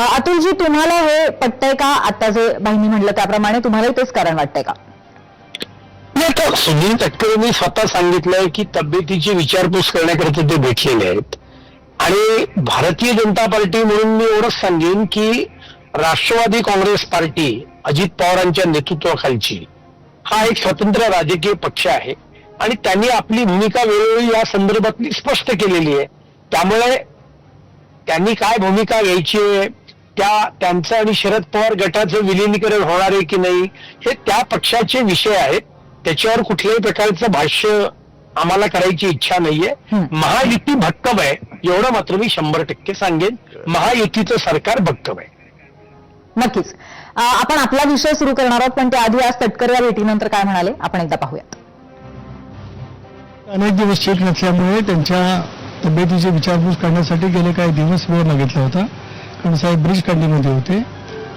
अतुलजी, तुम्हाला हे पटतंय का? आता जे बाईंनी म्हणलं त्याप्रमाणे तुम्हालाही तेच कारण वाटतंय का? नाही, तर सुनील तटकरेंनी स्वतः सांगितलंय की तब्येतीची विचारपूस करण्याकरिता ते भेटलेले आहेत. आणि भारतीय जनता पार्टी म्हणून मी एवढंच सांगेन की राष्ट्रवादी काँग्रेस पार्टी अजित पवारांच्या नेतृत्वाखालची हा एक स्वतंत्र राजकीय पक्ष आहे आणि त्यांनी आपली भूमिका वेळोवेळी या संदर्भातली स्पष्ट केलेली आहे. त्यामुळे त्यांनी काय भूमिका घ्यायची आहे, त्यांचं आणि शरद पवार गटाचं विलिनीकरण होणार आहे की नाही, हे त्या पक्षाचे विषय आहेत. त्याच्यावर कुठल्याही प्रकारचं भाष्य आम्हाला करायची इच्छा नाहीये. महायुती भक्कम आहे एवढं मात्र मी 100% सांगेन. महायुतीचं सरकार भक्कम आहे. नक्कीच. आपण आपला विषय सुरू करणार आहोत, पण त्याआधी आज तटकरे या भेटीनंतर काय म्हणाले आपण एकदा पाहूयात. अनेक दिवस ठीक नसल्यामुळे त्यांच्या तब्येतीची विचारपूस करण्यासाठी गेले काही दिवस वेळ मागितला होता, कारण साहेब ब्रिज कंडीमध्ये होते.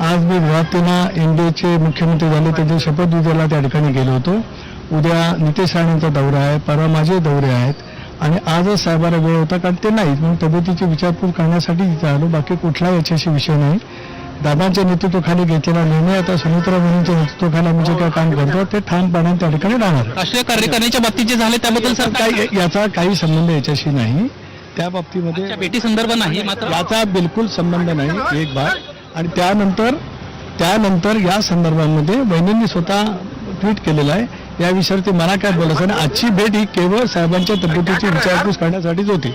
आज मी गुवाहाटीला एनडीएचे मुख्यमंत्री झाले त्यांच्या शपथविधीला त्या ठिकाणी गेलो होतो. उद्या नितेश राणेंचा दौरा आहे, परवा माझे दौरे आहेत आणि आजच साहेबांना वेळ होता, कारण ते नाहीत म्हणून तब्येतीची विचारपूस करण्यासाठी तिथे आलो. बाकी कुठला याच्याशी विषय नाही. दादांच्या नेतृत्वाखाली घेतलेला निर्णय आता सुमित्रा बहिणींच्या नेतृत्वाखाली आम्ही जे काय काम करतो ते ठामपणाने त्या ठिकाणी राहणार. राष्ट्रीय कार्यकारिणीच्या बाबतीत जे झाले त्याबद्दल सर काय याचा काही संबंध याच्याशी नाही. त्या बाबतीमध्ये भेटी संदर्भ नाही, मात्र याचा बिलकुल संबंध नाही एक भाग. आणि त्यानंतर या संदर्भामध्ये बहिणींनी स्वतः ट्विट केलेलं आहे. या विषयावरती मला काय बोलायचं नाही. आजची भेट ही केवळ साहेबांच्या तब्येतीची विचारपूस करण्यासाठीच होती.